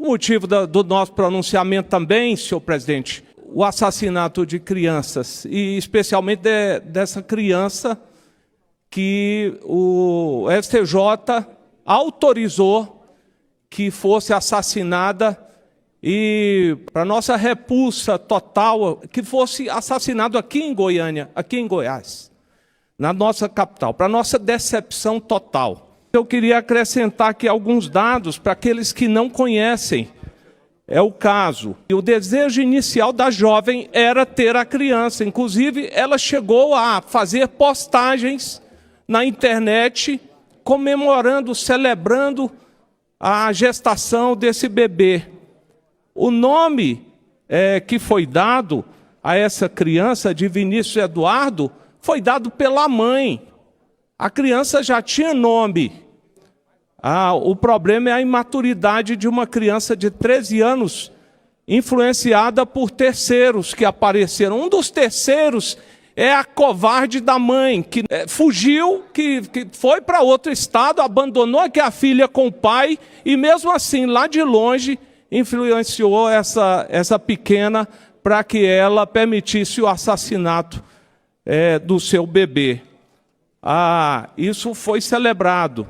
O motivo do nosso pronunciamento também, senhor presidente, o assassinato de crianças, e especialmente dessa criança que o STJ autorizou que fosse assassinada e, para nossa repulsa total, que fosse assassinado aqui em Goiânia, aqui em Goiás, na nossa capital, para nossa decepção total. Eu queria acrescentar aqui alguns dados para aqueles que não conhecem. É o caso. O desejo inicial da jovem era ter a criança. Inclusive, ela chegou a fazer postagens na internet comemorando, celebrando a gestação desse bebê. O nome que foi dado a essa criança, de Vinícius Eduardo, foi dado pela mãe. A criança já tinha nome. O problema é a imaturidade de uma criança de 13 anos, influenciada por terceiros que apareceram. Um dos terceiros é a covarde da mãe, que fugiu, que foi para outro estado, abandonou aqui a filha com o pai, e mesmo assim, lá de longe, influenciou essa pequena para que ela permitisse o assassinato do seu bebê. Isso foi celebrado.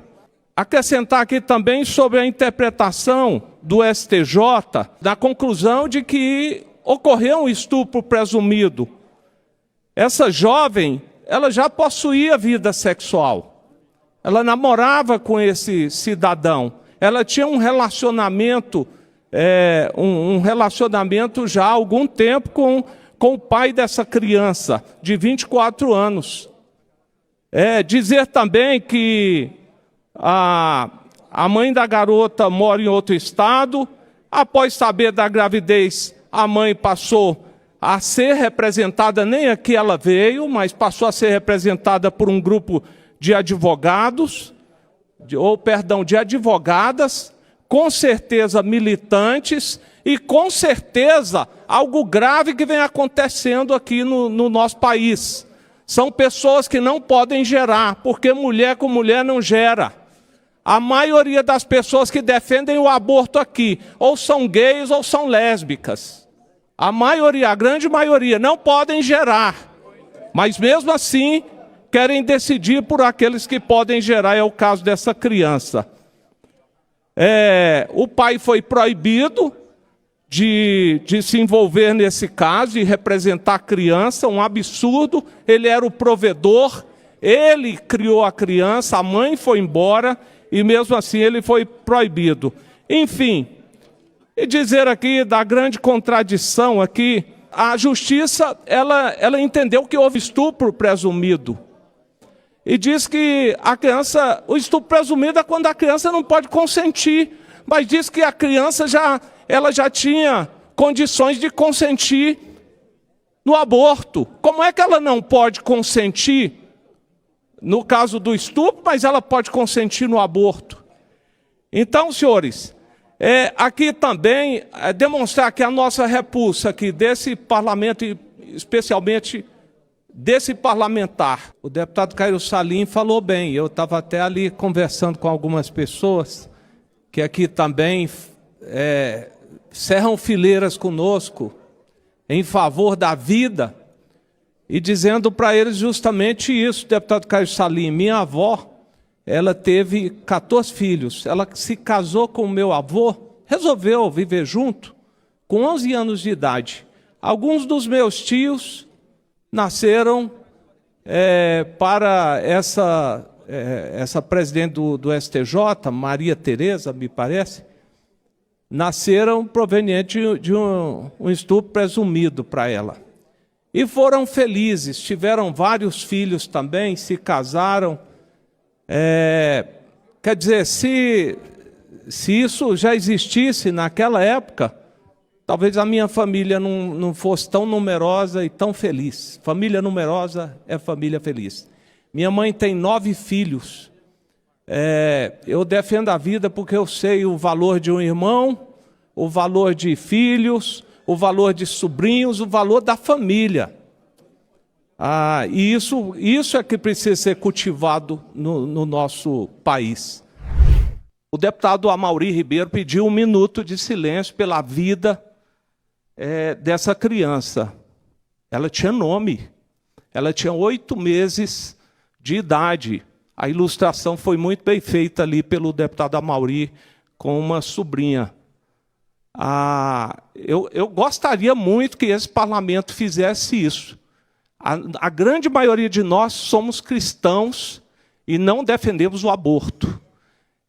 Acrescentar aqui também sobre a interpretação do STJ, da conclusão de que ocorreu um estupro presumido. Essa jovem, ela já possuía vida sexual. Ela namorava com esse cidadão. Ela tinha um relacionamento, um relacionamento já há algum tempo com o pai dessa criança, de 24 anos. Dizer também que a mãe da garota mora em outro estado. Após saber da gravidez, a mãe passou a ser representada, nem aqui ela veio, mas passou a ser representada por um grupo de advogados, de advogadas, com certeza militantes, e com certeza algo grave que vem acontecendo aqui no nosso país. São pessoas que não podem gerar, porque mulher com mulher não gera. A maioria das pessoas que defendem o aborto aqui, ou são gays ou são lésbicas. A maioria, a grande maioria, não podem gerar. Mas mesmo assim, querem decidir por aqueles que podem gerar. É o caso dessa criança. O pai foi proibido de se envolver nesse caso e representar a criança, um absurdo. Ele era o provedor, ele criou a criança, a mãe foi embora, e mesmo assim ele foi proibido. Enfim, e dizer aqui da grande contradição aqui, a justiça, ela entendeu que houve estupro presumido. E diz que o estupro presumido é quando a criança não pode consentir, mas diz que a criança ela já tinha condições de consentir no aborto. Como é que ela não pode consentir no caso do estupro, mas ela pode consentir no aborto? Então, senhores, aqui também demonstrar que a nossa repulsa aqui desse parlamento, e especialmente desse parlamentar. O deputado Caio Salim falou bem, eu estava até ali conversando com algumas pessoas que aqui também cerram fileiras conosco em favor da vida, e dizendo para eles justamente isso, deputado Caio Salim. Minha avó, ela teve 14 filhos, ela se casou com o meu avô, resolveu viver junto, com 11 anos de idade. Alguns dos meus tios nasceram para essa presidente do STJ, Maria Tereza, me parece, nasceram proveniente de um estupro presumido para ela. E foram felizes, tiveram vários filhos também, se casaram. Quer dizer, se isso já existisse naquela época, talvez a minha família não fosse tão numerosa e tão feliz. Família numerosa é família feliz. Minha mãe tem 9 filhos. Eu defendo a vida porque eu sei o valor de um irmão, o valor de filhos, o valor de sobrinhos, o valor da família. E isso é que precisa ser cultivado no nosso país. o deputado Amaury Ribeiro pediu 1 minuto de silêncio pela vida dessa criança. Ela tinha nome, ela tinha 8 meses de idade. A ilustração foi muito bem feita ali pelo deputado Amaury com uma sobrinha. Eu gostaria muito que esse parlamento fizesse isso. A grande maioria de nós somos cristãos e não defendemos o aborto.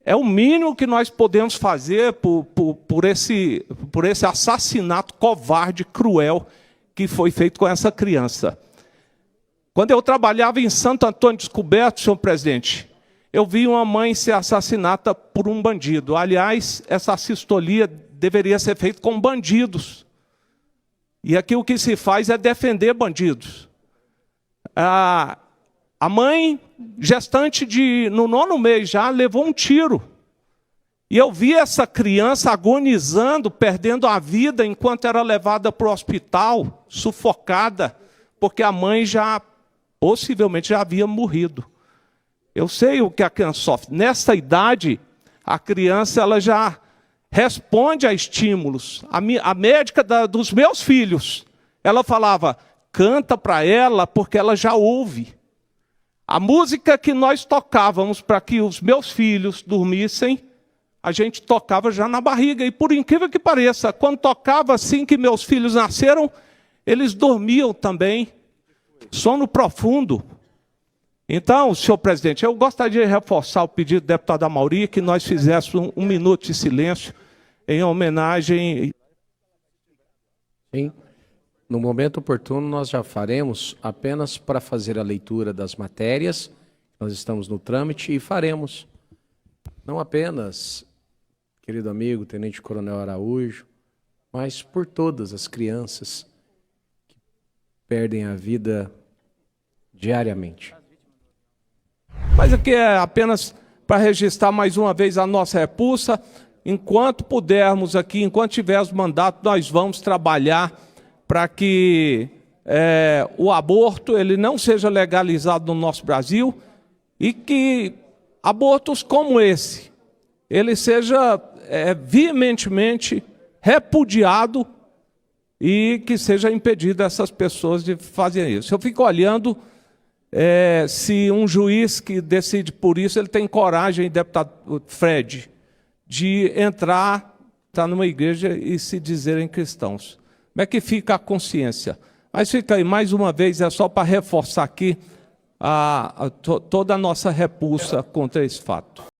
É o mínimo que nós podemos fazer por esse assassinato covarde, cruel, que foi feito com essa criança. Quando eu trabalhava em Santo Antônio Descoberto, senhor presidente, eu vi uma mãe ser assassinada por um bandido. Aliás, essa assistolia deveria ser feita com bandidos. E aqui o que se faz é defender bandidos. A mãe, gestante no 9º mês já, levou um tiro. E eu vi essa criança agonizando, perdendo a vida, enquanto era levada para o hospital, sufocada, porque a mãe possivelmente já havia morrido. Eu sei o que a criança sofre. Nessa idade, a criança ela já responde a estímulos. A médica dos meus filhos, ela falava, canta para ela, porque ela já ouve. A música que nós tocávamos para que os meus filhos dormissem, a gente tocava já na barriga. E por incrível que pareça, quando tocava assim que meus filhos nasceram, eles dormiam também, sono profundo. Então, senhor presidente, eu gostaria de reforçar o pedido do deputado Amaury, que nós fizéssemos 1 minuto de silêncio em homenagem. Sim. No momento oportuno, nós já faremos apenas para fazer a leitura das matérias. Nós estamos no trâmite e faremos. Não apenas, querido amigo, Tenente Coronel Araújo, mas por todas as crianças que perdem a vida diariamente. Mas aqui é apenas para registrar mais uma vez a nossa repulsa. Enquanto pudermos aqui, enquanto tivermos mandato, nós vamos trabalhar para que o aborto ele não seja legalizado no nosso Brasil e que abortos como esse, ele seja veementemente repudiado e que seja impedido essas pessoas de fazerem isso. Eu fico olhando se um juiz que decide por isso, ele tem coragem, deputado Fred, de entrar numa igreja e se dizerem cristãos. Como é que fica a consciência? Mas fica aí, mais uma vez, é só para reforçar aqui toda a nossa repulsa contra esse fato.